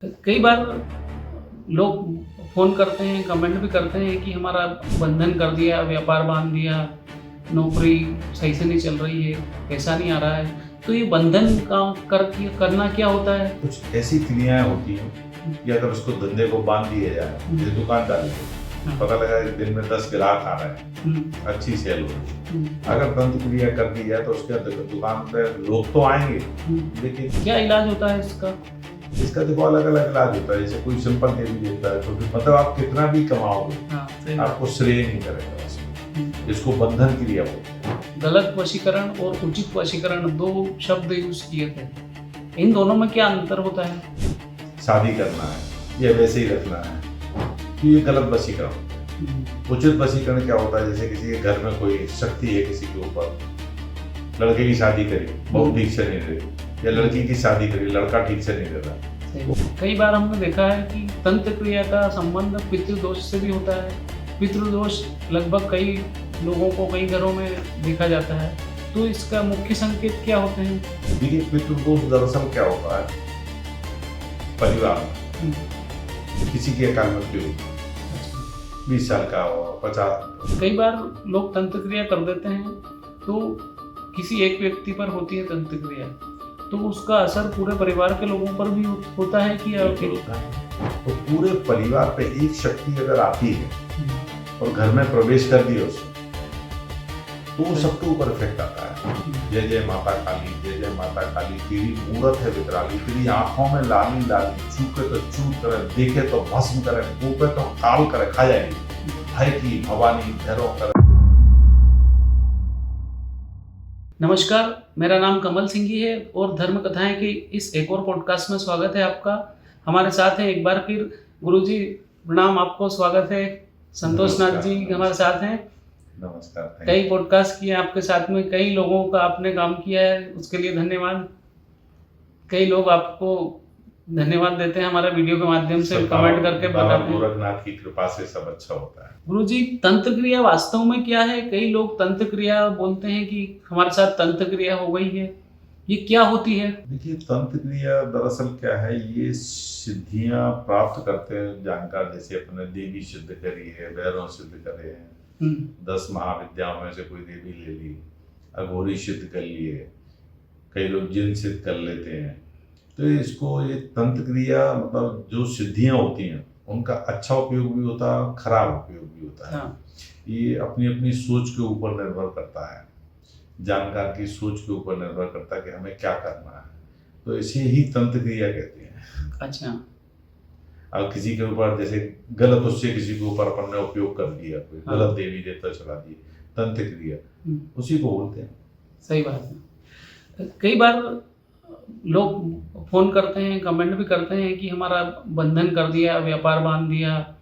कई बार लोग फ़ोन करते हैं, कमेंट भी करते हैं कि हमारा बंधन कर दिया, व्यापार बाँध दिया, नौकरी सही से नहीं चल रही है, पैसा नहीं आ रहा है। तो ये बंधन का करना क्या होता है? कुछ ऐसी क्रियाएं होती हैं कि अगर उसको धंधे को बांध दिया जाए, जैसे दुकान डाली है, हाँ। पता लगा एक दिन में 10 ग्राहक आ रहे हैं, हुँ, अच्छी सेल हो रही है। हुँ, अगर तंत्र क्रिया कर दी जाए तो उसके दुकान पे लोग तो आएंगे, हुँ। लेकिन क्या इलाज होता है इसका? इसका देखो अलग अलग इलाज होता है। जैसे कोई सिंपल दे भी देता है, तो मतलब आप कितना भी कमाओगे हाँ, सही बात। आपको श्रेय नहीं करेगा उसमें। हुँ। इसको बंधन क्रिया बोलते हैं। गलत वशीकरण और उचित वशीकरण 2 शब्द यूज़ किए थे। इन दोनों में क्या अंतर होता है? शादी करना है या वैसे ही रखना है, तो ये गलत वशीकरण। हुँ, उचित वशीकरण क्या होता है? जैसे किसी के घर में कोई शक्ति है किसी के ऊपर, लड़के की शादी करी, बहू ठीक से नहीं रही, या लड़की की शादी करी, लड़का ठीक से नहीं रहा। सही। कई बार हमने देखा है कि तंत्र क्रिया का संबंध पितृदोष से भी होता है। पितृदोष लगभग कई लोगों को कई घरों में देखा जाता है। तो इसका मुख्य संकेत क्या होते हैं? देखिए, पितृदोष दरअसल क्या होता है? परिवार हुँ, किसी की अकाल मृत्यु, 20 साल का हो, 50। कई बार लोग तंत्र क्रिया कर देते हैं तो किसी एक व्यक्ति पर होती है तंत्र क्रिया, तो उसका असर पूरे परिवार के लोगों पर भी होता है कि बिल्कुल होता है। तो पूरे परिवार पे एक शक्ति अगर आती है और घर में प्रवेश कर दिया उसने, तो वो सबके ऊपर इफेक्ट आता है। जय जय माता काली, जय जय माता काली, तेरी मूरत है विकराली, तेरी आंखों में लाली लाली, छूके तो चूर करे, देखे तो भस्म करे, कूपे तो काल करे, खा जाएगी। भय की भवानी भैरव करे। नमस्कार, मेरा नाम कमल सिंह ही है और धर्म कथाएं की इस एक और पॉडकास्ट में स्वागत है आपका। हमारे साथ हैं एक बार फिर गुरुजी, प्रणाम, आपको स्वागत है। संतोष नाथ जी हमारे साथ हैं। नमस्कार। कई पॉडकास्ट किए आपके साथ में, कई लोगों का आपने काम किया है, उसके लिए धन्यवाद। कई लोग आपको धन्यवाद देते हैं हमारे वीडियो के माध्यम से, कमेंट करके बाबा बताते हैं। गोरखनाथ की कृपा से सब अच्छा होता है। गुरुजी, तंत्र क्रिया वास्तव में क्या है? कई लोग तंत्र क्रिया बोलते हैं कि हमारे साथ तंत्र क्रिया हो गई है, ये क्या होती है? देखिए, तंत्र क्रिया दरअसल क्या है? ये सिद्धियां प्राप्त करते हैं जानकार। जैसे अपने देवी सिद्ध करी है, भैरव सिद्ध करे हैं, 10 महाविद्याओं में से कोई देवी ले ली, अघोरी सिद्ध कर लिए, कई लोग जिन सिद्ध कर लेते हैं। तो इसको ये तंत्र क्रिया मतलब जो सिद्धियां होती हैं उनका अच्छा उपयोग भी होता है, खराब उपयोग भी होता है। हाँ। ये अपनी अपनी सोच के ऊपर निर्भर करता है, जानकार की सोच के ऊपर निर्भर करता है कि हमें क्या करना है। तो इसे ही तंत्र क्रिया कहते हैं। अच्छा। अब किसी के ऊपर जैसे गलत उससे किसी के ऊपर अपन ने उपयोग कर दिया, कोई हाँ। गलत देवी देवता चला दिए, तंत्र क्रिया उसी को बोलते हैं। सही बात है। कई बार लोग फ़ोन करते हैं, कमेंट भी करते हैं कि हमारा बंधन कर दिया, व्यापार बाँध दिया,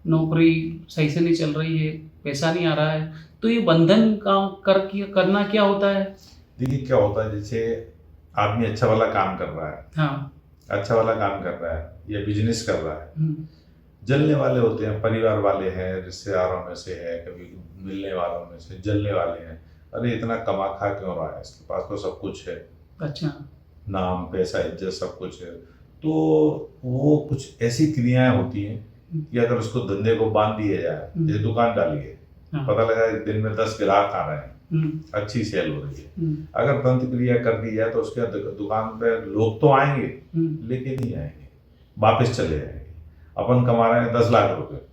नौकरी सही से नहीं चल रही है, पैसा नहीं आ रहा है। तो ये बंधन का करना क्या होता है? देखिए, क्या होता है, जैसे आदमी अच्छा वाला काम कर रहा है, हाँ। अच्छा वाला काम कर रहा है या बिजनेस कर रहा है, हुँ, जलने वाले होते हैं, परिवार वाले हैं, रिश्तेदारों में से है, कभी मिलने वालों में से जलने वाले हैं। अरे इतना कमा खा क्यों रहा है, इसके पास तो सब कुछ है, अच्छा। नाम पैसा इज्जत सब कुछ है। तो वो कुछ ऐसी क्रियाएं होती हैं कि अगर उसको धंधे को बांध दिया जाए, जैसे दुकान डाली है, हाँ। पता लगा एक दिन में 10 ग्राहक आ रहे हैं, अच्छी सेल हो रही है। अगर तंत्र क्रिया कर दी जाए तो उसके दुकान पे लोग तो आएंगे, लेकिन नहीं आएंगे, वापस चले जाएंगे। अपन कमा रहे हैं 10 लाख रुपए,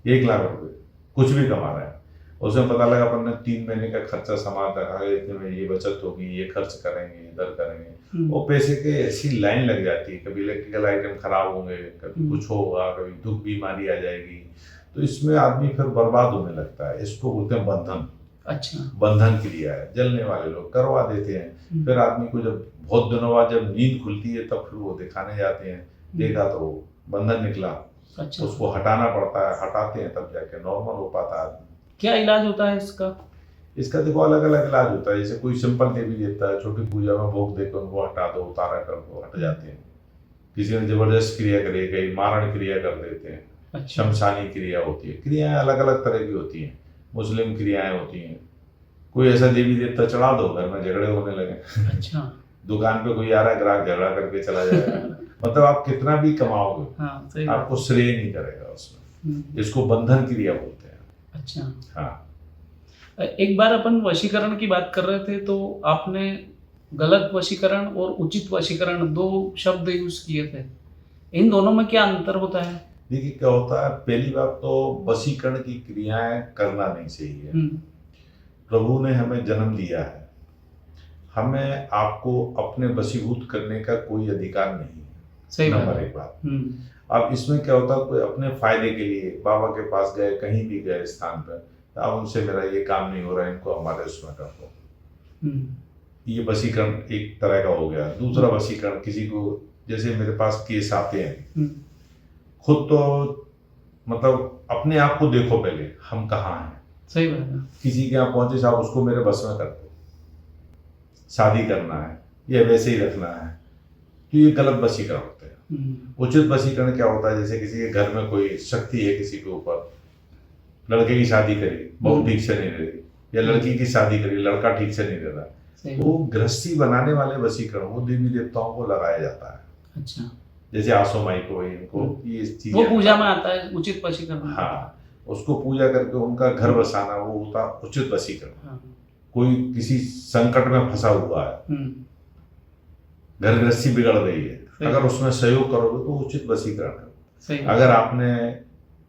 1 लाख रुपए, कुछ भी कमा रहे हैं, उसमें पता लगा अपन ने 3 महीने का खर्चा समाज रखा है, इतने में ये बचत होगी, ये खर्च करेंगे, इधर करेंगे, वो पैसे के ऐसी लाइन लग जाती है। कभी इलेक्ट्रिकल आइटम खराब होंगे, कभी कुछ होगा, कभी दुख बीमारी आ जाएगी, तो इसमें आदमी फिर बर्बाद होने लगता है। इसको बोलते हैं बंधन। अच्छा। बंधन क्रिया है, जलने वाले लोग करवा देते हैं। फिर आदमी को जब बहुत दिनों बाद जब नींद खुलती है तब फिर वो दिखाने जाते हैं, देखा तो बंधन निकला। अच्छा। उसको हटाना पड़ता है, हटाते हैं तब जाके नॉर्मल हो पाता है आदमी। क्या इलाज होता है इसका? इसका देखो अलग अलग इलाज होता है। जैसे कोई सिंपल देवी देता है, छोटी पूजा में भोग देकर उनको हटा दो, उतारा कर दो, हट जाते हैं। किसी ने जबरदस्त क्रिया करी, कहीं मारण क्रिया कर देते हैं। अच्छा। शमशानी क्रिया होती है। क्रियाएं अलग अलग तरह की होती हैं। मुस्लिम क्रियाएं होती हैं, कोई ऐसा देवी देवता चढ़ा दो, घर में झगड़े होने लगे। अच्छा। दुकान पे कोई आ रहा है, ग्राहक झगड़ा करके चला जाएगा। मतलब आप कितना भी कमाओगे, हाँ सही बात। आपको श्रेय नहीं करेगा उसमें। हम्म, इसको बंधन क्रिया बोलते हैं। अच्छा। हाँ। एक बार अपन वशीकरण की बात कर रहे थे तो आपने गलत वशीकरण और उचित वशीकरण दो शब्द यूज किए थे, इन दोनों में क्या अंतर होता है? देखिए क्या होता है, पहली बात तो वशीकरण की क्रियाएं करना नहीं चाहिए। प्रभु ने हमें जन्म दिया है, हमें आपको अपने वशीभूत करने का कोई अधिकार नहीं है। सही बात नंबर है। एक बात। अब इसमें क्या होता है, कोई अपने फायदे के लिए बाबा के पास गए, कहीं भी गए स्थान पर, अब उनसे मेरा ये काम नहीं हो रहा है, इनको हमारे उसमें कर दो। ये वशीकरण एक तरह का हो गया। दूसरा वशीकरण, किसी को जैसे मेरे पास केस आते हैं, खुद तो मतलब अपने आप को देखो पहले हम कहाँ हैं। सही बात है। किसी के यहाँ पहुंचे, साहब उसको मेरे बस में कर दो, शादी करना है या वैसे ही रखना है, तो ये गलत वशीकरण होते हैं। उचित वशीकरण क्या होता है, जैसे किसी के घर में कोई शक्ति है किसी के ऊपर, लड़के की शादी करी, बहू ठीक से नहीं रह रही, या लड़की की शादी करी, लड़का ठीक से नहीं रह रहा, वो गृहस्थी बनाने वाले वशीकरण वो देवी देवताओं को लगाया जाता है। अच्छा। जैसे आसो माई को, इनको ये चीजें वो पूजा में आता है उचित वशीकरण। हाँ, उसको पूजा करके उनका घर बसाना, वो होता उचित वशीकरण। हाँ। कोई किसी संकट में फंसा हुआ है, घर गृहस्थी बिगड़ रही है, अगर उसमें सहयोग करोगे तो उचित वशीकरण है। अगर आपने,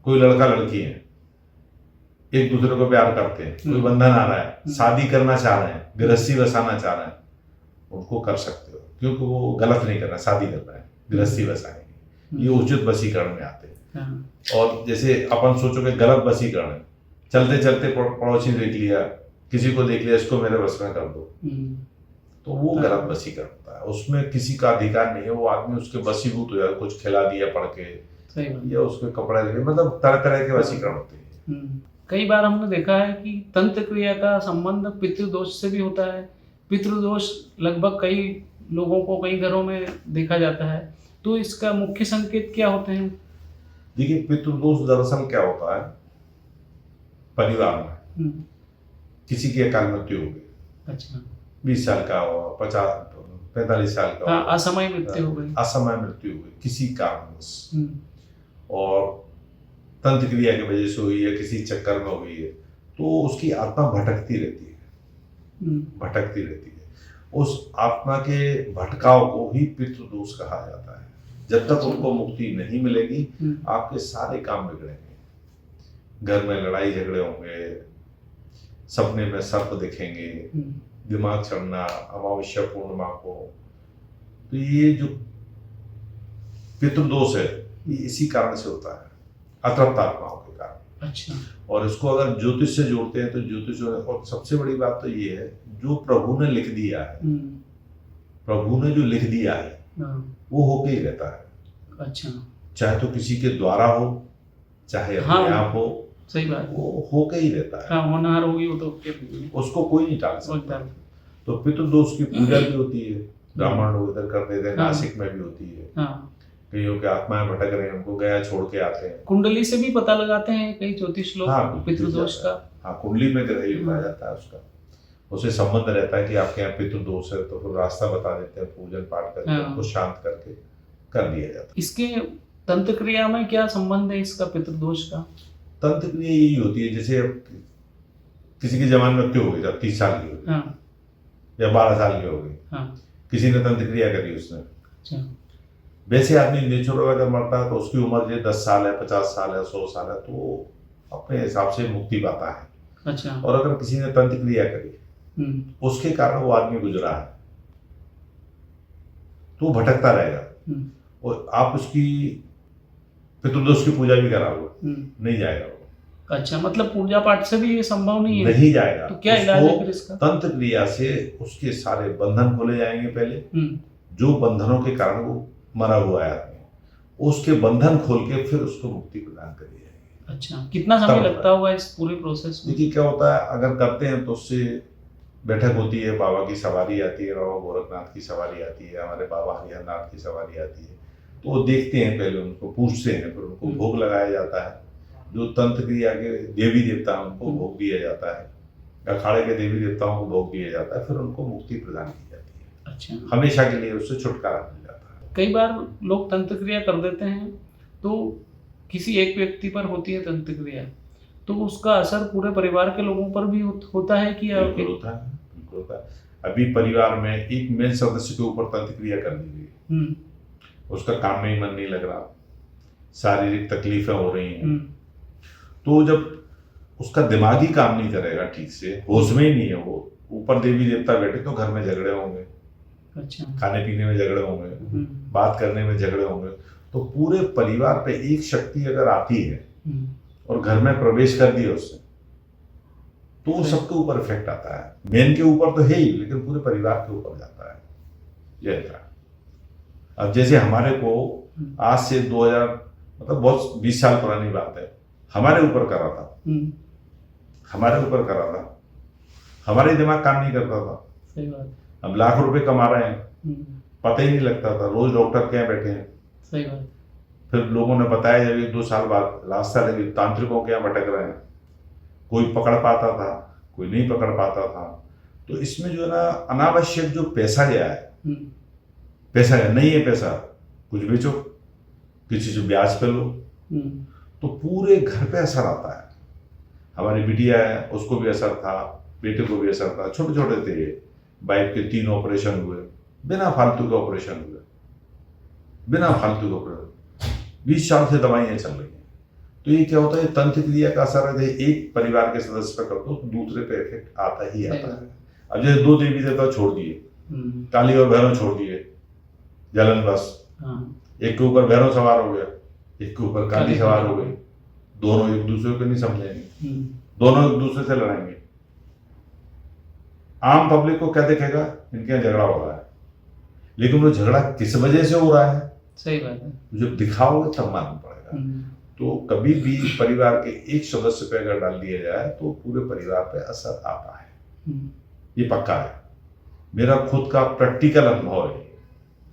कोई लड़का लड़की है, एक दूसरे को प्यार करते हैं, कोई बंधन आ रहा है, शादी करना चाह रहे हैं, गृहस्थी बसाना चाह रहे हैं, उनको कर सकते हो, क्योंकि वो गलत नहीं कर रहा, शादी कर रहा है, गृहस्थी बसाएंगे, ये उचित वशीकरण में आते हैं। और जैसे अपन सोचोगे गलत वशीकरण है, चलते चलते पड़ोसी देख लिया, किसी को देख लिया, इसको मेरे बस में कर दो, तो वो गलत वशीकरण होता है। उसमें किसी का अधिकार नहीं है, वो आदमी उसके वशीभूत हो जाए, कुछ खिला दिया पढ़ के, या उसके कपड़े लगे, मतलब तरह तरह के वशीकरण होते हैं। कई बार हमने देखा है कि तंत्र क्रिया का संबंध पितृदोष से भी होता है। पितृदोष लगभग कई लोगों को, कई घरों में देखा जाता है, तो इसका मुख्य संकेत क्या होते हैं? देखिए, पितृदोष दरअसल क्या होता है, परिवार में किसी की अकाल मृत्यु हो गई, अच्छा, 20 साल का हो, 50 45 साल का, असमय मृत्यु हो गई, असमय मृत्यु हो गई किसी कारणवश, और तंत्र क्रिया की वजह से हुई है, किसी चक्कर में हुई है, तो उसकी आत्मा भटकती रहती है, भटकती रहती है। उस आत्मा के भटकाव को ही पितृदोष कहा जाता है। जब तक उनको मुक्ति नहीं मिलेगी, आपके सारे काम बिगड़ेंगे, घर में लड़ाई झगड़े होंगे, सपने में सर्प दिखेंगे, दिमाग चढ़ना, अमावस्या पूर्णिमा को, तो ये जो पितृदोष है ये इसी कारण से होता है, अतृप्त आत्माओं के कारण। अच्छा। और इसको अगर ज्योतिष से जोड़ते हैं तो ज्योतिष, और सबसे बड़ी बात तो ये है, जो प्रभु ने लिख दिया है, प्रभु ने जो लिख दिया है वो होके ही रहता है। अच्छा। चाहे तो किसी के द्वारा हो, चाहे अपने आप हो, सही बात, वो होके ही रहता है। हाँ, होनहार होगी वो तो, उसको कोई नहीं टाल सकता। तो पितृदोष की पूजा भी होती है, ब्राह्मण लोग इधर कर देते हैं, नासिक में भी होती है। कईयों के आत्माएं भटक रहे हैं, उनको गया छोड़ के आते हैं। कुंडली से भी पता लगाते हैं कई ज्योतिष लोग, पितृदोष का। हाँ, कुंडली में ग्रह योग आ जाता है उसका, उसे संबंध रहता है कि आपके यहाँ पितृदोष है, तो फिर रास्ता बता देते हैं, पूजन पाठ करके उनको शांत करके कर दिया जाता है। इसके तंत्र क्रिया में क्या संबंध है इसका, पितृदोष का? तंत्र क्रिया यही होती है, जैसे किसी की जवान मृत्यु हो गई, 30 साल की हो गई, या 12 साल की हो गई, किसी ने तंत्र क्रिया करी उसने, वैसे आदमी नेचुरल अगर मरता है तो उसकी उम्र जो 10 साल है, 50 साल है, 100 साल है, तो अपने हिसाब से मुक्ति पाता है। अच्छा। और अगर किसी ने तंत्र क्रिया करी, उसके कारण वो आदमी गुजरा है, तो भटकता रहेगा, और आप उसकी पितृदोष की पूजा भी कराओगे, नहीं जाएगा वो। अच्छा, मतलब पूजा पाठ से भी ये संभव नहीं है? नहीं जाएगा। तो क्या इलाज है फिर इसका? तंत्र क्रिया से उसके सारे बंधन खोले जाएंगे पहले, जो बंधनों के कारण वो मरा हुआ है आदमी, उसके बंधन खोल के फिर उसको मुक्ति प्रदान करी जाएगी। अच्छा, कितना समय लगता होगा इस पूरे प्रोसेस में? देखिए क्या होता है, अगर करते हैं तो उससे बैठक होती है, बाबा की सवारी आती है, बाबा गोरखनाथ की सवारी आती है, हमारे बाबा हरिहरनाथ की सवारी आती है, तो वो देखते हैं, पहले उनको पूछते हैं, फिर उनको भोग लगाया जाता है। जो तंत्र क्रिया के देवी देवता हैं उनको भोग दिया जाता है, अखाड़े के देवी देवताओं को भोग दिया जाता है, फिर उनको मुक्ति प्रदान की जाती है। अच्छा। हमेशा के लिए उससे छुटकारा मिल जाता है। कई बार लोग तंत्र क्रिया कर देते हैं तो किसी एक व्यक्ति पर होती है तंत्र क्रिया, तो उसका असर पूरे परिवार के लोगों पर भी होता है कि बिल्कुल होता है, बिल्कुल होता है। अभी परिवार में एक मेन सदस्य के ऊपर तंत्र क्रिया कर दी गई, उसका काम में ही मन नहीं लग रहा, शारीरिक तकलीफें हो रही हैं, तो जब उसका दिमाग ही काम नहीं करेगा ठीक से, होश में ही नहीं है वो, ऊपर देवी देवता बैठे तो घर में झगड़े होंगे, अच्छा, खाने पीने में झगड़े होंगे, बात करने में झगड़े होंगे, तो पूरे परिवार पे एक शक्ति अगर आती है और घर में प्रवेश कर दिया उससे, तो सबके ऊपर इफेक्ट आता है। मेन के ऊपर तो है ही, लेकिन पूरे परिवार के ऊपर जाता है। यह था। अब जैसे हमारे को आज से 2000 मतलब बहुत 20 साल पुरानी बात है, हमारे ऊपर करा था, हमारे ऊपर करा था, हमारे दिमाग काम नहीं करता था। सही बात। हम लाख रुपए कमा रहे हैं, पता ही नहीं लगता था, रोज डॉक्टर के यहाँ बैठे हैं। सही बात। फिर लोगों ने बताया जब 1-2 साल बाद रास्ता लगी, तांत्रिकों के यहाँ भटक रहे हैं, कोई पकड़ पाता था, कोई नहीं पकड़ पाता था। तो इसमें जो है ना, अनावश्यक जो पैसा गया है, पैसा नहीं है, पैसा कुछ बेचो, किसी से ब्याज पे लो, तो पूरे घर पे असर आता है। हमारी बिटिया है, उसको भी असर था, बेटे को भी असर था, छोटे छोटे थे, बाइक के 3 ऑपरेशन हुए, बिना फालतू के ऑपरेशन हुए, बिना फालतू के ऑपरेशन। 20 साल से दवाइयाँ चल रही हैं। तो ये क्या होता है, तंत्र क्रिया का असर है, एक परिवार के सदस्य पर कर दो तो दूसरे पे इफेक्ट आता ही आता है। अब जैसे 2 देवी देवता छोड़ दिए, काली और भैरव छोड़ दिए, जलन बस, एक के ऊपर भैरव सवार हो गया, एक के ऊपर काली सवार हो गई, दोनों एक दूसरे को नहीं समझेंगे, दोनों एक दूसरे से लड़ेंगे। आम पब्लिक को क्या दिखेगा, इनके यहाँ झगड़ा हो रहा है, लेकिन वो झगड़ा किस वजह से हो रहा है, सही बात है, जब दिखाओगे तब मालूम पड़ेगा। तो कभी भी परिवार के एक सदस्य पे अगर डाल दिया जाए तो पूरे परिवार पे असर आता है, ये पक्का है, मेरा खुद का प्रैक्टिकल अनुभव है।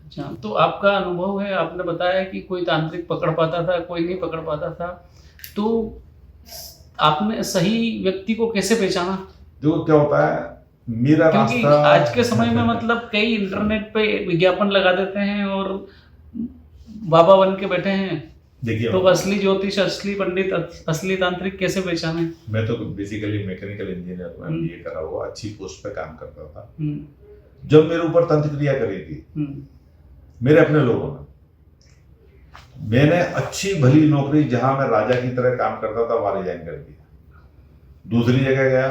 अच्छा, तो आपका अनुभव है, आपने बताया कि कोई तांत्रिक पकड़ पाता था, कोई नहीं पकड़ पाता था, तो आपने सही व्यक्ति को कैसे पहचाना? देखो क्या होता है, मेरा क्योंकि रास्ता आज के समय में मतलब कई इंटरनेट पे विज्ञापन लगा देते हैं और बाबा बन के बैठे हैं। देखिए, तो असली ज्योतिष, असली पंडित, असली तांत्रिक कैसे पहचाने? मैं तो बेसिकली मैकेनिकल इंजीनियर हूँ, MBA करा हुआ, अच्छी पोस्ट पे काम करता था। जब मेरे ऊपर तंत्र क्रिया करी थी मेरे अपने लोगों ने, मैंने अच्छी भली नौकरी जहां मैं राजा की तरह काम करता था वहां रिजाइन कर दिया, दूसरी जगह गया,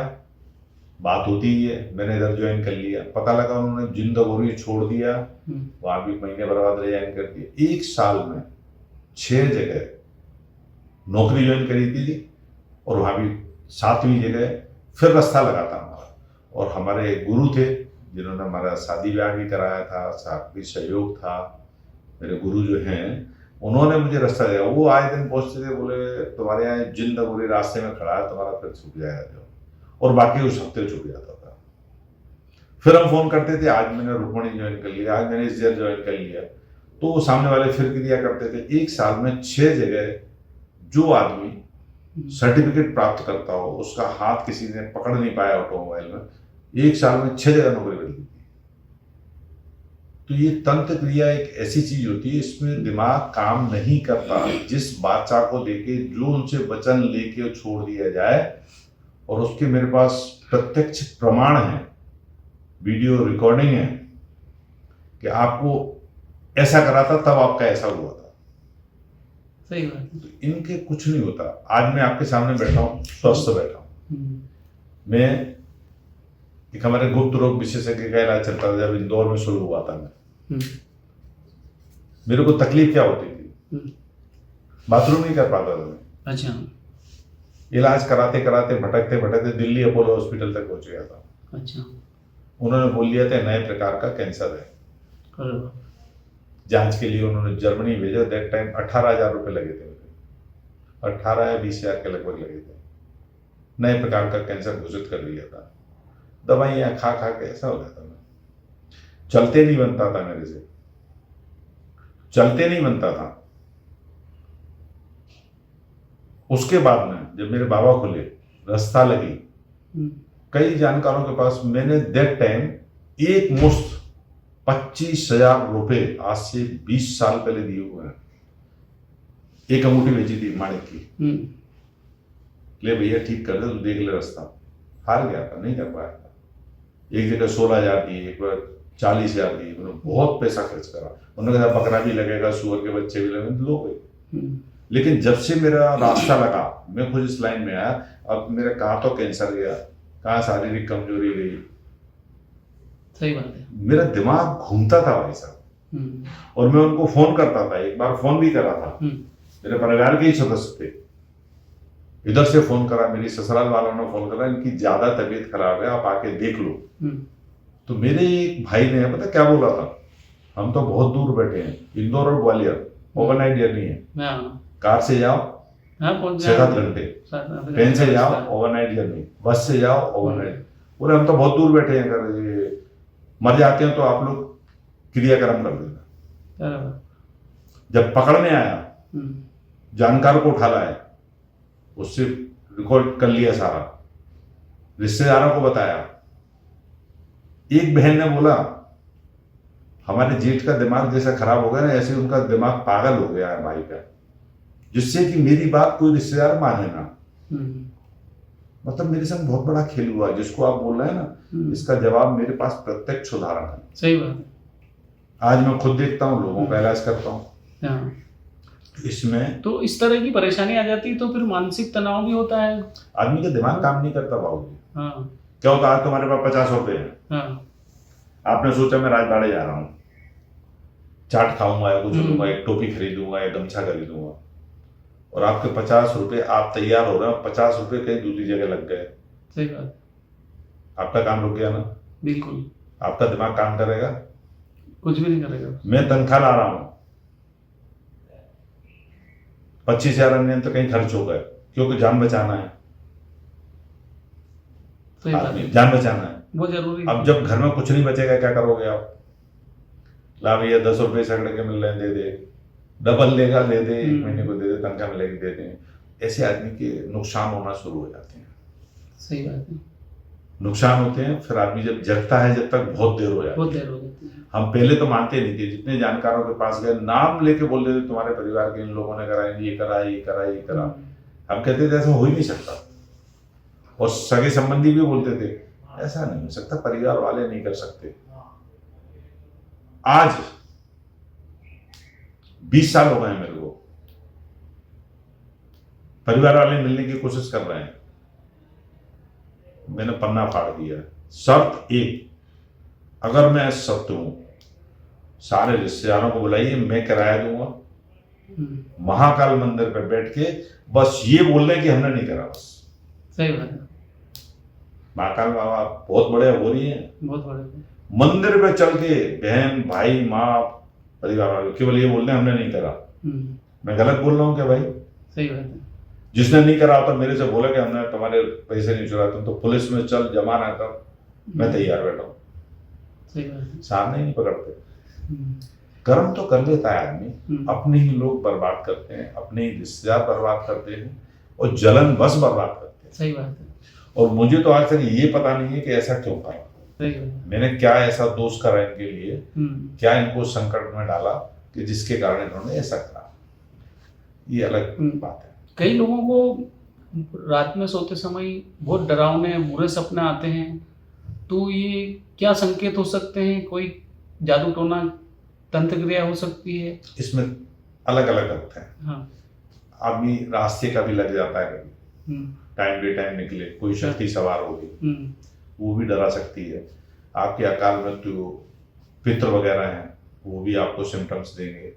बात होती ही है, मैंने इधर ज्वाइन कर लिया, पता लगा उन्होंने जिंदगी छोड़ दिया, वहां भी महीने भर बाद रिजाइन कर दिया। 1 साल में 6 जगह नौकरी ज्वाइन करी थी और वहां भी 7वीं जगह फिर रास्ता लगा था हमारा। और हमारे गुरु थे जिन्होंने हमारा शादी ब्याह भी कराया था, साथ भी सहयोग था, मेरे गुरु जो हैं उन्होंने मुझे रास्ता दिया। वो आए दिन पहुंचते थे, बोले तुम्हारे यहाँ जिंदगी रास्ते में खड़ा है, तुम्हारा फिर छूट जाएगा, और बाकी उस हफ्ते छूट जाता था। फिर हम फोन करते थे, आज मैंने रुक्मणी ज्वाइन कर लिया, आज मैंने इज्जत ज्वाइन कर लिया, तो वो सामने वाले फिर क्रिया करते थे। 1 साल में 6 जगह जो आदमी सर्टिफिकेट प्राप्त करता हो, उसका हाथ किसी ने पकड़ नहीं पाया ऑटोमोबाइल में, 1 साल में 6 जगह नौकरी मिलती थी। तो ये तंत्र क्रिया एक ऐसी चीज होती है, इसमें दिमाग काम नहीं करता। जिस बादशाह को लेके जो उनसे वचन लेके छोड़ दिया जाए, और उसके मेरे पास प्रत्यक्ष प्रमाण है, वीडियो रिकॉर्डिंग है कि आपको ऐसा करा था तब आपका ऐसा हुआ था। सही बात। तो इनके कुछ नहीं होता। आज मैं आपके सामने बैठा हूँ, स्वस्थ बैठा हूँ। मैं एक हमारे गुप्त रोग विशेषज्ञ का इलाज चलता था जब इंदौर में शुरू हुआ था। मैं मेरे को तकलीफ क्या होती थी, बाथरूम नहीं कर पाता था मैं। अच्छा। इलाज कराते कराते भटकते भटकते दिल्ली अपोलो हॉस्पिटल तक पहुंच गया था। अच्छा। उन्होंने बोल दिया था नए प्रकार का कैंसर है। जांच के लिए उन्होंने जर्मनी भेजा। दैट टाइम 18,000 रुपए लगे थे, 18 या 20,000 के लगभग लगे थे। नए प्रकार का कैंसर घोषित कर दिया था। दवाइयाँ खा खा के ऐसा हो गया था। मैं चलते नहीं बनता था, मेरे से चलते नहीं बनता था। उसके बाद में जब मेरे बाबा खुले, रास्ता लगी, कई जानकारों के पास मैंने दैट टाइम एक मुश्त 25,000 रुपए आज से 20 साल पहले दिए हुए हैं। एक अंगूठी बेची थी माणिक की। ले भैया ठीक कर दे, तू देख ले रास्ता। हार गया था, नहीं कर पाया था। एक जगह 16,000 दिए, एक बार 40,000 दिए। मैंने बहुत पैसा खर्च करा। उन्होंने कहा बकरा भी लगेगा, सुअर के बच्चे भी लगेंगे, लो भाई। लेकिन जब से मेरा रास्ता लगा, मैं खुद इस लाइन में आया, अब मेरा कहाँ तो कैंसर गया, कहाँ शारीरिक कमजोरी गई। सही बात है। मेरा दिमाग घूमता था भाई साहब। और मैं उनको फोन करता था, एक बार फोन भी करा था। मेरे परिवार के ही सदस्य थे, इधर से फोन करा, मेरी ससुराल वालों ने फोन करा, इनकी ज्यादा तबीयत खराब है, आप आके देख लो। तो मेरे एक भाई ने पता क्या बोला था, हम तो बहुत दूर बैठे हैं, इंदौर और ग्वालियर, ओवरनाइट जर्नी है, कार से जाओ 6-7 घंटे, ट्रेन से जाओ ओवरनाइट जर्नी, बस से जाओ ओवरनाइट। बोले हम तो बहुत दूर बैठे हैं, कर मर जाते हैं तो आप लोग क्रियाक्रम कर देना। जब पकड़ने आया, जानकार को उठा लाया, उससे रिकॉर्ड कर लिया सारा, रिश्तेदारों को बताया। एक बहन ने बोला हमारे जेठ का दिमाग जैसा खराब हो गया ना, ऐसे उनका दिमाग पागल हो गया है भाई का, जिससे कि मेरी बात कोई रिश्तेदार माने ना। मतलब मेरे संग बहुत बड़ा खेल हुआ, जिसको आप बोल रहे हैं ना, इसका जवाब मेरे पास प्रत्यक्ष उदाहरण है। सही बात है। आज मैं खुद देखता हूँ, लोगों का इलाज करता हूँ। इसमें तो इस तरह की परेशानी आ जाती है तो फिर मानसिक तनाव भी होता है, आदमी का दिमाग काम नहीं करता बाबूजी। हाँ। क्या होता है, तुम्हारे पास 50 रुपए हैं, हाँ। आपने सोचा मैं राजवाड़े जा रहा हूँ, चाट खाऊंगा या कुछ लूंगा, एक टोपी खरीदूंगा या गमछा खरीदूंगा, और आपके 50 रुपए, आप तैयार हो रहे हो, 50 रुपए कहीं दूसरी जगह लग गए। सही बात। आपका काम रुक गया ना। बिल्कुल। आपका दिमाग काम करेगा? कुछ भी नहीं करेगा। मैं तनख्वाह ला रहा हूँ, 25,000 अन्य तो कहीं खर्च हो गए, क्योंकि जान बचाना है। सही बात है। जान बचाना है, वो जरूरी। अब जब घर में कुछ नहीं बचेगा क्या करोगे आप? ला भैया 10 रुपए सगड़े के मिल रहे हैं, दे दे, डबल लेगा दे दे, एक महीने को दे दे, तनख्वाह मिलेगी दे दे। ऐसे आदमी के नुकसान होना शुरू हो जाते हैं। सही बात है। नुकसान होते हैं, फिर आदमी जब जगता है, जब तक बहुत देर हो जाती है। बहुत देर हो जाती है। हम पहले तो मानते नहीं थे, जितने जानकारों के पास गए, नाम लेके बोल देते तुम्हारे परिवार के इन लोगों ने करा, ये करा, ये करा, ये करा। हम कहते थे ऐसा हो ही नहीं सकता, और सगे संबंधी भी बोलते थे ऐसा नहीं हो सकता, परिवार वाले नहीं कर सकते। आज 20 साल हो गए मेरे को, परिवार वाले मिलने की कोशिश कर रहे हैं, मैंने पन्ना फाड़ दिया। शर्त एक, अगर मैं सत्य हूं, सारे रिश्तेदारों को बुलाइए, मैं किराया दूंगा, महाकाल मंदिर पर बैठ के बस ये बोल रहे कि हमने नहीं करा, बस। सही बात है। महाकाल बाबा बहुत बड़े हो रही हैं, बहुत बड़े। मंदिर पे चल के बहन भाई माँ परिवार वाले केवल ये बोल रहे हमने नहीं करा। मैं गलत बोल रहा हूँ क्या भाई? सही बात है। जिसने नहीं करा होता मेरे से बोला कि हमने तुम्हारे पैसे नहीं चुराए, तुम तो पुलिस में चल जमा ना कर, मैं तैयार बैठा हूँ। सही बात है। सामने ही नहीं पकड़ते। कर्म तो कर लेता है आदमी, अपने ही लोग बर्बाद करते हैं, अपने ही रिश्तेदार बर्बाद करते हैं, और जलन बस बर्बाद करते हैं। सही बात है। और मुझे तो आज तक ये पता नहीं है कि ऐसा क्यों करा, मैंने क्या ऐसा दोष करा इनके लिए, क्या इनको संकट में डाला कि जिसके कारण इन्होंने ऐसा करा। ये अलग बात है। कई लोगों को रात में सोते समय बहुत डरावने बुरे सपने आते हैं, तो ये क्या संकेत हो सकते हैं? कोई जादू टोना तंत्र क्रिया हो सकती है? इसमें अलग अलग अर्थ है। हाँ। आदमी रास्ते का भी लग जाता है, कभी टाइम बे टाइम निकले, कोई शक्ति सवार हो गई, वो भी डरा सकती है। आपके अकाल मृत्यु, पितृ वगैरह हैं, वो भी आपको सिम्टम्स देंगे,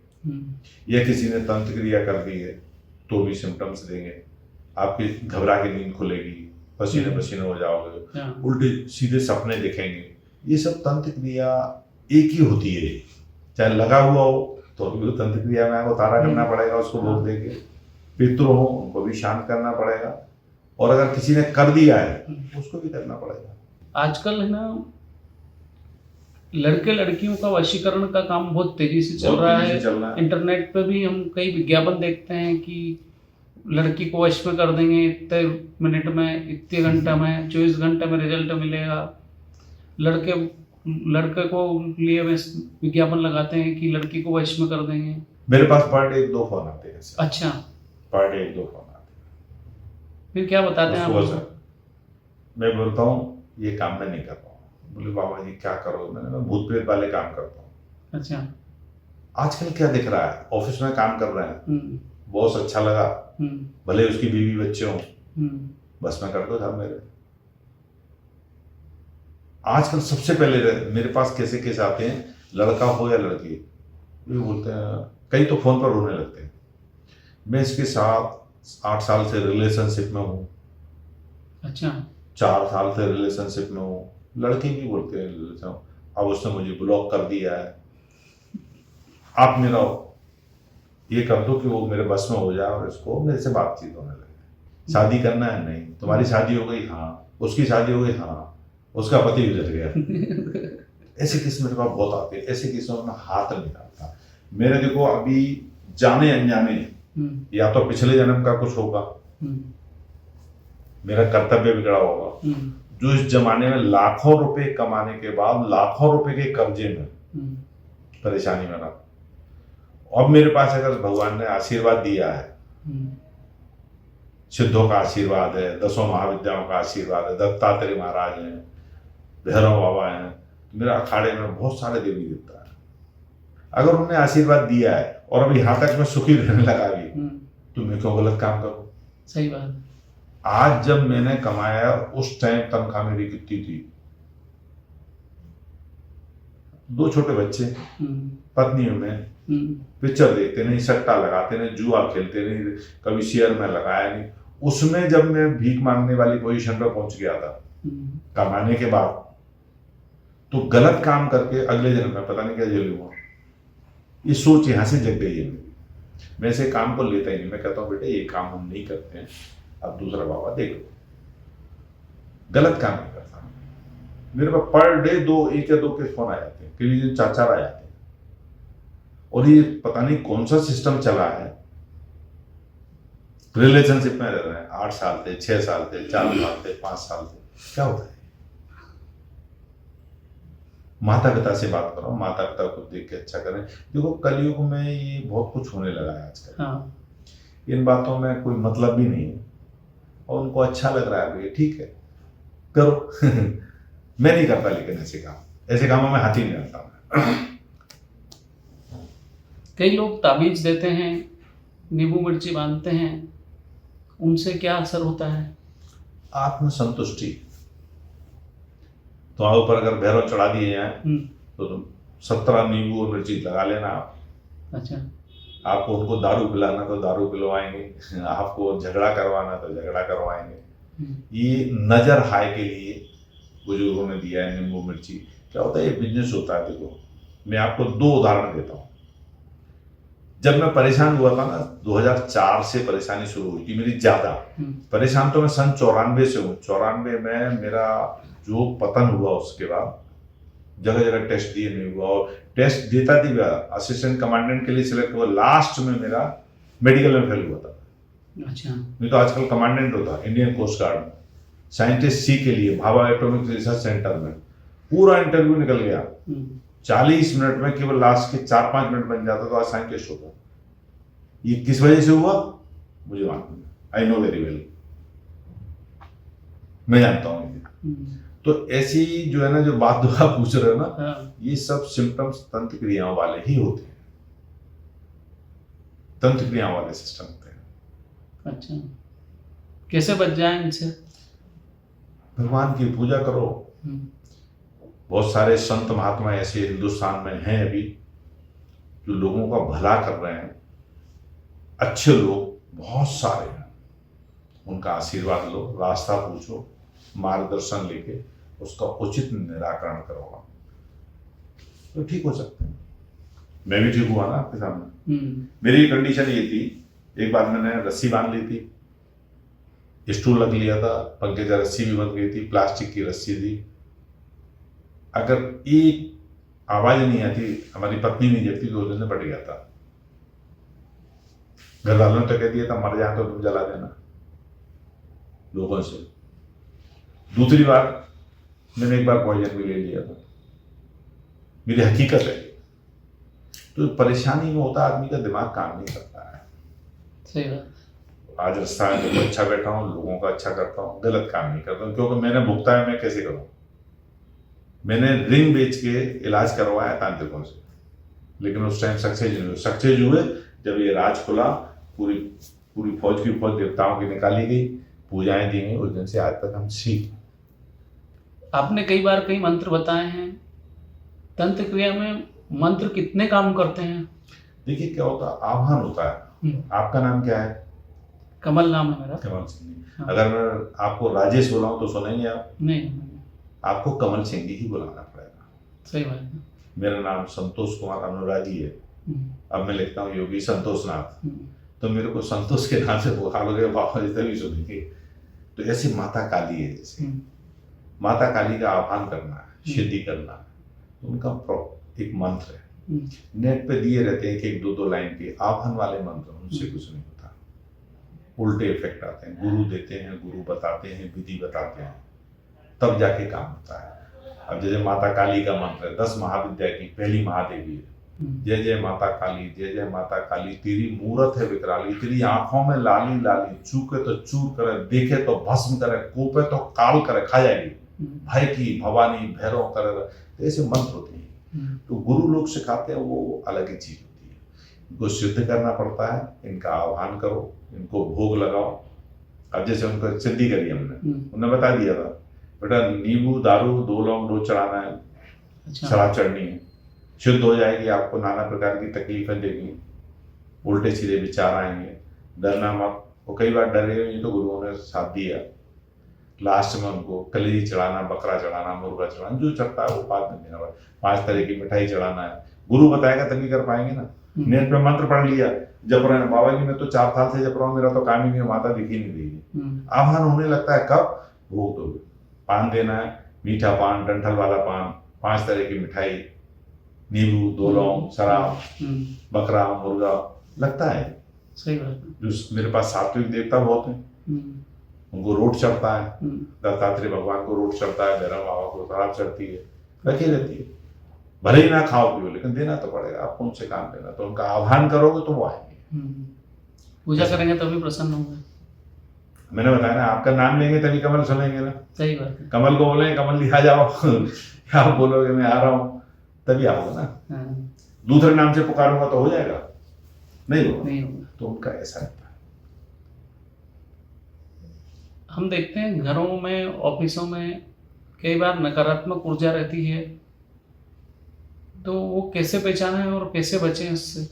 या किसी ने तंत्र क्रिया कर दी है तो भी सिम्टम्स देंगे। आपकी घबरा के नींद खुलेगी, पसीने पसीने हो जाओगे, उल्टे सीधे सपने दिखेंगे। ये सब तंत्र क्रिया एक ही होती है, चाहे लगा हुआ हो तो भी तंत्र क्रिया में आपको तारा करना पड़ेगा, उसको भोग देके। पितृ हो उनको भी शांत करना पड़ेगा, और अगर किसी ने कर दिया है उसको भी करना पड़ेगा। आजकल है ना, लड़के लड़कियों का वशीकरण का काम बहुत तेजी से चल रहा है। इंटरनेट पे भी हम कई विज्ञापन देखते हैं कि लड़की को वश में कर देंगे इतने मिनट में, इतने घंटे में, 24 घंटे में रिजल्ट मिलेगा। लड़के लड़के को लिए विज्ञापन लगाते हैं कि लड़की को वश में कर देंगे? मेरे पास पर डे 1-2 फोन आते हैं ऐसे। अच्छा, पर डे 1-2 फोन आते फिर क्या बताते हैं हैं। आप? सर मैं बोलता हूँ ये काम मैं नहीं कर रहा हूँ। बोले बाबा जी क्या करो? मैं भूत प्रेत वाले काम करता हूँ। अच्छा। आजकल क्या दिख रहा है, ऑफिस में काम कर रहे हैं, बॉस अच्छा लगा, भले उसकी बीवी बच्चे हों, बस में कर दो साहब मेरे। आजकल सबसे पहले मेरे पास कैसे केस आते हैं, लड़का हो या लड़की, ये बोलते हैं, कई तो फोन पर रोने लगते हैं, मैं इसके साथ 8 साल से रिलेशनशिप में हूँ। अच्छा। 4 साल से रिलेशनशिप में हूँ। लड़के भी बोलते हैं अब उसने मुझे ब्लॉक कर दिया है, आप मेरा ये कर दो कि वो मेरे बस में हो जाए और इसको मेरे से बातचीत होने लगे। शादी करना है? नहीं। तुम्हारी शादी हो गई? हाँ। उसकी शादी हो गई? हाँ। उसका पति गुजर गया। ऐसे किस मेरे पास बहुत आते हैं, ऐसे किसों में हाथ नहीं डालता। मेरे देखो अभी जाने अनजाने या तो पिछले जन्म का कुछ होगा, मेरा कर्तव्य बिगड़ा होगा, जो इस जमाने में लाखों रुपए कमाने के बाद लाखों रुपए के कर्जे में परेशानी में रहा। अब मेरे पास अगर भगवान ने आशीर्वाद दिया है, सिद्धों का आशीर्वाद है, 10 महाविद्याओं का आशीर्वाद है, दत्तात्रेय महाराज हैं, भैरव बाबा हैं, तो मेरा अखाड़े में बहुत सारे देवी देवता है। अगर उन्होंने आशीर्वाद दिया है और अब यहाँ तक मैं सुखी रहने लगा भी, तो मैं क्यों गलत काम करूं? सही बात। आज जब मैंने कमाया उस टाइम तनख्वाह मेरी कितनी थी? 2 छोटे बच्चे, पत्नी में, पिक्चर देखते नहीं, सट्टा लगाते नहीं, जुआ खेलते नहीं, कभी शेयर में लगाया नहीं। उसमें जब मैं भीख मांगने वाली पोजीशन पर पहुंच गया था कमाने के बाद, तो गलत काम करके अगले जन्म में पता नहीं क्या झेलूंगा, ये सोच यहां से जग गई है मेरी। मैं ऐसे काम को लेता ही नहीं। मैं कहता हूँ बेटे ये काम हम नहीं करते हैं, अब दूसरा बाबा देख लो। गलत काम नहीं करता। मेरे पास पर डे 1 या 2 के फोन आ जाते हैं, किसी दिन 4 आ जाते हैं, और ये पता नहीं कौन सा सिस्टम चला है। रिलेशनशिप में रह रहे हैं 8 साल से, 6 साल से, 4 साल से, 5 साल से, क्या होता है? माता पिता से बात करो, माता पिता को देख के अच्छा करें। देखो कलयुग में ये बहुत कुछ होने लगा है आजकल। हाँ। इन बातों में कोई मतलब भी नहीं है, और उनको अच्छा लग रहा है, ठीक है करो। मैं नहीं करता, लेकिन ऐसे कामों में हाथ ही नहीं डालता। कई लोग ताबीज देते हैं, नींबू मिर्ची बांधते हैं, उनसे क्या असर होता है? आत्मसंतुष्टि। तुम्हारे ऊपर अगर भैरव चढ़ा दिए जाए तो तुम 17 नींबू और मिर्ची लगा लेना आप। अच्छा। आपको उनको दारू पिलाना तो दारू पिलवाएंगे, आपको झगड़ा करवाना तो झगड़ा करवाएंगे। ये नजर हाय के लिए बुजुर्गों ने दिया है नींबू मिर्ची। क्या होता है, ये बिजनेस होता है। देखो मैं आपको 2 उदाहरण देता हूँ। जब मैं परेशान हुआ था ना, 2004 से परेशानी शुरू हुई थी मेरी ज्यादा। परेशान तो मैं सन 94 से हूँ। 94 में मेरा जो पतन हुआ, उसके बाद जगह जगह टेस्ट दिए, नहीं हुआ, और टेस्ट देता थी, असिस्टेंट कमांडेंट के लिए सिलेक्ट हुआ, लास्ट में मेरा मेडिकल में फेल हुआ था। अच्छा। नहीं तो आजकल कमांडेंट होता इंडियन कोस्ट गार्ड में, साइंटिस्ट सी के लिए, भाभा एटॉमिक रिसर्च सेंटर में। पूरा इंटरव्यू निकल गया, 40 मिनट में केवल लास्ट के 4-5 मिनट बन जाता तो आज साइंटिस्ट होता। ये किस वजह से हुआ मुझे मालूम है, आई नो वेरी वेल, मैं जानता हूँ। तो ऐसी जो है ना, जो बात आप पूछ रहे हो ना, ये सब सिम्टम्स तंत्र क्रियाओं वाले ही होते हैं, तंत्र क्रियाओं वाले सिस्टम होते हैं। अच्छा, कैसे बच जाए इनसे? भगवान की पूजा करो। बहुत सारे संत महात्मा ऐसे हिंदुस्तान में हैं अभी जो लोगों का भला कर रहे हैं, अच्छे लोग बहुत सारे हैं। उनका आशीर्वाद लो, रास्ता पूछो, मार्गदर्शन लेके उसका उचित निराकरण करो, तो ठीक हो सकते हैं। मैं भी ठीक हुआ ना आपके सामने। मेरी कंडीशन ये थी, एक बार मैंने रस्सी बांध ली थी, स्टूल रख लिया था, पंखे की रस्सी भी बंध गई थी, प्लास्टिक की रस्सी थी। अगर एक आवाज नहीं आती, हमारी पत्नी नहीं जगती तो दिन पट गया था। घर वालों ने तो कह दिया था मर जाए तो तुम जला देना, लोगों से। दूसरी बार मैंने एक बार पॉइजन भी ले लिया था, मेरी हकीकत है। तो परेशानी में होता है आदमी का दिमाग काम नहीं करता है। सही बात। आज रास्ता है तो अच्छा बैठा हूँ, लोगों का अच्छा करता हूँ, गलत काम नहीं करता हूँ, क्योंकि मैंने भुगता है, मैं कैसे करूँ। मैंने रिंग बेच के इलाज करवाया तांत्रिकों से, लेकिन उस टाइम सक्सेस हुए जब ये राज खुला। पूरी पूरी फौज की फौज देवताओं की निकाली गई, पूजाएं दी गई। उस दिन से आज तक हम सीख। आपने कई बार कई मंत्र बताए हैं, तंत्र क्रिया में मंत्र कितने काम करते हैं? देखिए क्या होता है, आह्वान होता है। आपका नाम क्या है? कमल नाम है मेरा। कमल सिंह। हाँ। अगर मैं आपको राजेश बुलाऊं तो सुनेंगे आप? नहीं। आपको कमल सिंह ही बुलाना पड़ेगा। सही बात है। मेरा नाम संतोष कुमार अनुरागी है। अब मैं लिखता हूँ योगी संतोष नाथ, तो मेरे को संतोष के नाम से पुकारोगे बाबा जी तभी सुनेंगे। तो ऐसे माता काली है, जैसे माता काली का आह्वान करना है, सिद्धि करना है, तो उनका एक मंत्र है। नेट पे दिए रहते हैं एक 2 लाइन के आह्वान वाले मंत्र, उनसे कुछ नहीं होता। उल्टे इफेक्ट आते हैं। गुरु देते हैं, गुरु बताते हैं, विधि बताते हैं, तब जाके काम होता है। अब जैसे माता काली का मंत्र है, 10 महाविद्या की पहली महादेवी है। जय जय माता काली, जय जय माता काली, तेरी मूरत है विकराली, तेरी आंखों में लाली लाली, चूके तो चूर करे, देखे तो भस्म करे, कोपे तो काल करे, खा जाएगी, भय की भवानी भैरव करे। तो ऐसे मंत्र होते हैं। तो गुरु लोग सिखाते हैं, वो अलग ही चीज होती है। इनको सिद्ध करना पड़ता है, इनका आह्वान करो, इनको भोग लगाओ। अब जैसे उनको सिद्धि करी हमने, उन्होंने बता दिया था बेटा नींबू दारू 2 लौंग रोज चढ़ाना है। अच्छा। शराब चढ़नी है, शुद्ध हो जाएगी, आपको नाना प्रकार की तकलीफें देगी, उल्टे सीधे विचार आएंगे, डरना मत। वो कई बार डरे हुए तो गुरुओं ने साथ दिया। लास्ट में उनको कलेजी चढ़ाना, बकरा चढ़ाना, मुर्गा चढ़ाना, जो चढ़ता है वो बाद में देना पड़ेगा। 5 तरह की मिठाई चढ़ाना है, गुरु बताएगा तभी कर पाएंगे ना। नेट पे मंत्र पढ़ लिया, जप रहे हैं, बाबा जी मैं तो 4 साल से जप रहा हूँ, मेरा तो काम ही नहीं, माता दिखी नहीं रही। आह्वान होने लगता है कब? भोग दो, पान देना है, मीठा पान, डंठल वाला पान, 5 तरह की मिठाई, नींबू 2 लौंग, शराब, बकरा, मुर्गा लगता है। सही बात है। जो मेरे पास सात्विक देवता बहुत हैं, उनको रोट चढ़ता है, दत्तात्रेय भगवान को रोट चढ़ता है, भैरव बाबा को शराब चढ़ती है, रखी रहती है। भले ही ना खाओ पियो, लेकिन देना तो पड़ेगा, आपको उनसे काम लेना। तो उनका आह्वान करोगे तो वो आएंगे, पूजा करेंगे तभी प्रसन्न होंगे। मैंने बताया ना, आपका नाम लेंगे तभी कमल सुनेंगे ना। सही बात है। कमल को बोलेंगे कमल लिखा जाओ आप बोलोगे मैं आ रहा हूँ, तभी आओगे ना। दूसरे नाम से पुकारूंगा तो हो जाएगा? नहीं होगा। तो उनका ऐसा रहता है। हम देखते हैं घरों में, ऑफिसों में कई बार नकारात्मक ऊर्जा रहती है, तो वो कैसे पहचानें और कैसे बचें इससे?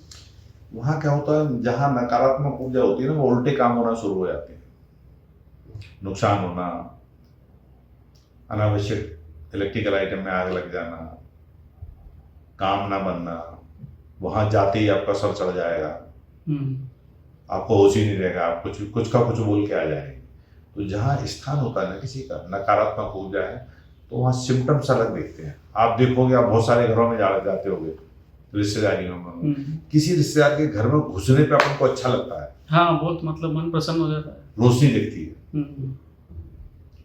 वहां क्या होता है, जहां नकारात्मक ऊर्जा होती है ना, वो उल्टे काम होना शुरू हो जाते हैं। नुकसान होना, अनावश्यक इलेक्ट्रिकल आइटम में आग लग जाना, काम ना बनना, वहां जाते ही आपका सर चढ़ जाएगा, आपको होश ही नहीं रहेगा, आप कुछ का कुछ बोल के आ जाएंगे। तो जहां स्थान होता है ना किसी का नकारात्मक ऊर्जा है, तो वहां सिम्टम्स अलग दिखते हैं। आप देखोगे, आप बहुत सारे घरों में जाते होगे, रिश्तेदारियों में, किसी रिश्तेदार के घर में घुसने पे अपन को अच्छा लगता है। हाँ, बहुत मतलब मन प्रसन्न हो जाता है, रोशनी दिखती है,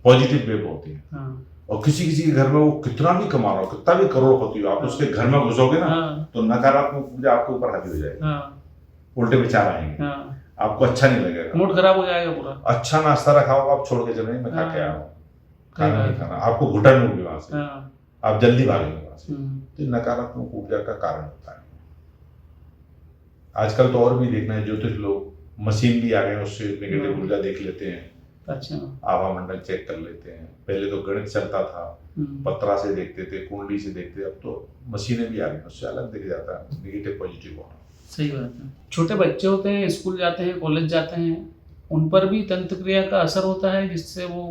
पॉजिटिव वेव होती है। हाँ। और किसी के घर में वो कितना भी कमा रहा हो, कितना भी करोड़पति हो, आप उसके घर में घुसोगे ना, तो नकारात्मक ऊर्जा आपके ऊपर हावी हो जाएगी, उल्टे विचार आएंगे, आपको अच्छा नहीं लगेगा, मूड खराब हो जाएगा पूरा। अच्छा नाश्ता रखा होगा, आप छोड़ के चलेंगे, मैं खा के आया हूँ, खाना नहीं खाना, आपको घुटन होगी वहां से, आप जल्दी भागेंगे वहां से। तो नकारात्मक ऊर्जा का कारण होता है। आजकल तो और भी देखना है, ज्योतिष लोग मशीन भी आ गए, उससे नेगेटिव ऊर्जा देख लेते हैं। अच्छा। आभा मंडल चेक कर लेते हैं। पहले तो गणित चलता था, पत्रा से देखते थे, कुंडली से देखते, अब तो मशीनें भी आ गई, उससे अलग दिख जाता है नेगेटिव पॉजिटिव होना। सही बात है। छोटे बच्चे होते हैं, स्कूल जाते हैं, कॉलेज जाते हैं, उन पर भी तंत्र क्रिया का असर होता है, जिससे वो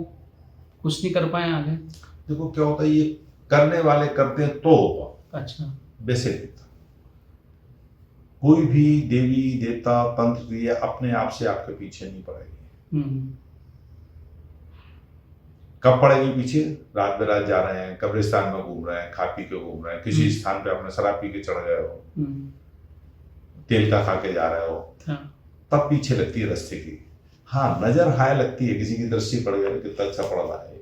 कुछ नहीं कर पाए आगे? देखो क्या होता है, ये करने वाले करते हैं तो होगा। अच्छा। वैसे कोई भी देवी देवता तंत्र क्रिया अपने आप से आपके पीछे नहीं पड़ेगी। कब पड़ेगी पीछे? रात बेरात जा रहे हैं, कब्रिस्तान में घूम रहे हैं, खा पी के घूम रहे हैं, किसी स्थान पे अपने शराब पी के चढ़ गए हो, तेल का खा के जा रहे हो, तब पीछे लगती है रास्ते की। हाँ, नजर हाय लगती है, किसी की दृष्टि पड़ गई, कितना अच्छा पड़ रहा है,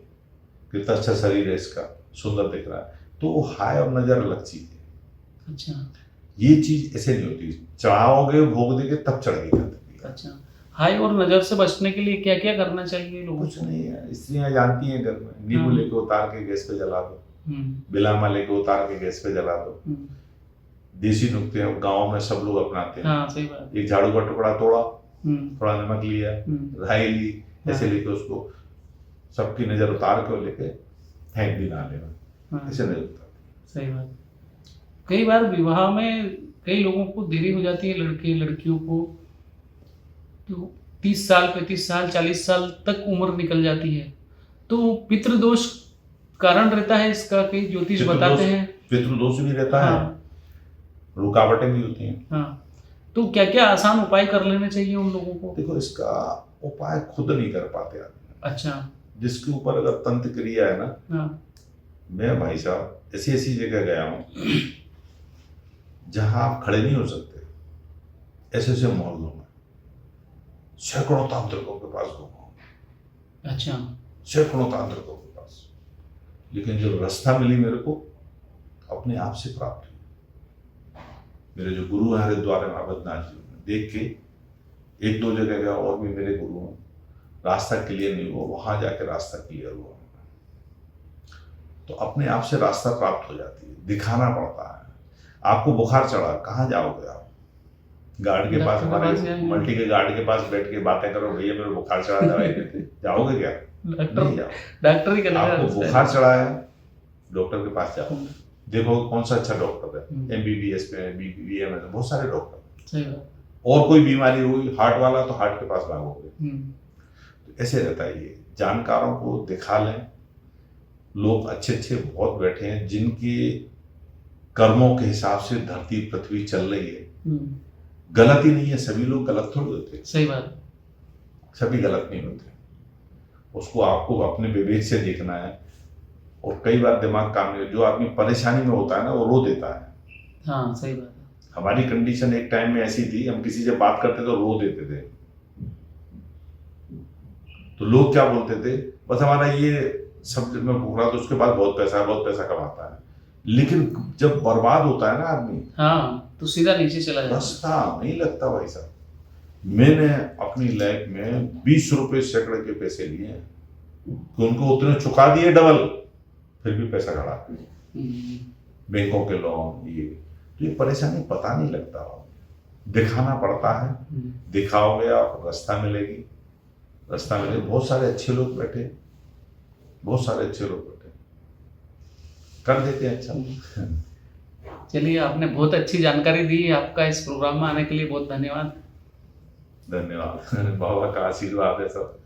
कितना अच्छा शरीर है इसका, सुंदर दिख रहा है, तो वो हाय और नजर अलग चीज है। अच्छा ये चीज ऐसे नहीं होती, चढ़ाओगे भोग देगे तब चढ़ेगी तंत्र क्रिया। अच्छा। हाई और नजर से बचने के लिए क्या क्या करना चाहिए लोगों कुछ को? नहीं है, स्त्रियां जानती हैं घर में, नींबू हाँ। लेके उतार के गैस पे जला दो, हम्म बिलामा लेके उतार के गैस पे जला दो। हम्म, देसी नुक्ते हैं, गाँव में सब लोग अपनाते हैं। हाँ सही बात। एक झाड़ू का टुकड़ा तोड़ा, हम्म थोड़ा नमक लिया, राई ली, ऐसे हाँ। लेके उसको सबकी नजर उतार के वो लेके फेंक दी नाले में, हाँ, ऐसे नहीं होता। सही बात। कई बार विवाह में कई लोगों को देरी हो जाती है, लड़के लड़कियों को, तो 30 साल 35 साल 40 साल तक उम्र निकल जाती है, तो पितृदोष कारण रहता है इसका, कई ज्योतिष बताते हैं। पितृदोष भी रहता है, हाँ रुकावटें भी होती हैं। हाँ, तो क्या क्या आसान उपाय कर लेने चाहिए उन लोगों को? देखो, इसका उपाय खुद नहीं कर पाते आदमी। अच्छा। जिसके ऊपर अगर तंत्र क्रिया है ना, हाँ मैं भाई साहब ऐसी ऐसी जगह गया हूँ जहां आप खड़े नहीं हो सकते, ऐसे ऐसे मोहल्लों में सैकड़ों तांत्रिकों के पास घूमा हूं। अच्छा। सैकड़ों तांत्रिकों के पास, लेकिन जो रास्ता मिली मेरे को अपने आप से प्राप्त हुई। मेरे जो गुरु हैं हरिद्वार में अवधनाथ जी, देख के एक दो जगह गया और भी मेरे गुरु हैं, रास्ता क्लियर नहीं हुआ, वहां जाके रास्ता क्लियर हुआ। तो अपने आप से रास्ता प्राप्त हो जाती है, दिखाना पड़ता है। आपको बुखार चढ़ा, कहाँ जाओगे आप? गार्ड के पास, हमारे मल्टी के गार्ड के पास बैठ के बातें करो, भैया मेरे बुखार चढ़ा, दवाई देते, जाओगे क्या? नहीं जाओ। डॉक्टर ही करेगा। आपको बुखार चढ़ा है, डॉक्टर के पास जाओ, देखो कौन सा अच्छा डॉक्टर है, MBBS में, BBM में, बहुत सारे डॉक्टर। सही बात। और कोई बीमारी हुई हार्ट वाला तो हार्ट के पास भागोगे। तो ऐसे रहता है ये, जानकारों को दिखा लें। लोग अच्छे अच्छे बहुत बैठे हैं जिनके कर्मों के हिसाब से धरती पृथ्वी चल रही है। गलत ही नहीं है, सभी लोग गलत थोड़ी होते। सही बात। सभी गलत नहीं होते, उसको आपको अपने विवेक से देखना है। और कई बार दिमाग काम नहीं, जो आदमी परेशानी में होता है ना, वो रो देता है। हाँ सही बात है। हमारी कंडीशन एक टाइम में ऐसी थी, हम किसी से बात करते तो रो देते थे। तो लोग क्या बोलते थे, बस हमारा ये सब में भूख रहा, तो उसके बाद बहुत पैसा कमाता है। लेकिन जब बर्बाद होता है ना आदमी, हाँ, तो सीधा नीचे चला जाता है। रास्ता नहीं लगता भाई साहब। मैंने अपनी लाइफ में 20 रुपए सैकड़े के पैसे लिए हैं, तो उनको उतने चुका दिए डबल, फिर भी पैसा खड़ा, बैंकों के लोन ये। तो ये परेशानी पता नहीं लगता, दिखाना पड़ता है। दिखाओगे आप, रास्ता मिलेगी, रास्ता मिलेगी। बहुत सारे अच्छे लोग बैठे, बहुत सारे अच्छे लोग बैठे, कर देते हैं अच्छा। चलिए, आपने बहुत अच्छी जानकारी दी। आपका इस प्रोग्राम में आने के लिए बहुत धन्यवाद। धन्यवाद। बाबा का आशीर्वाद है सब।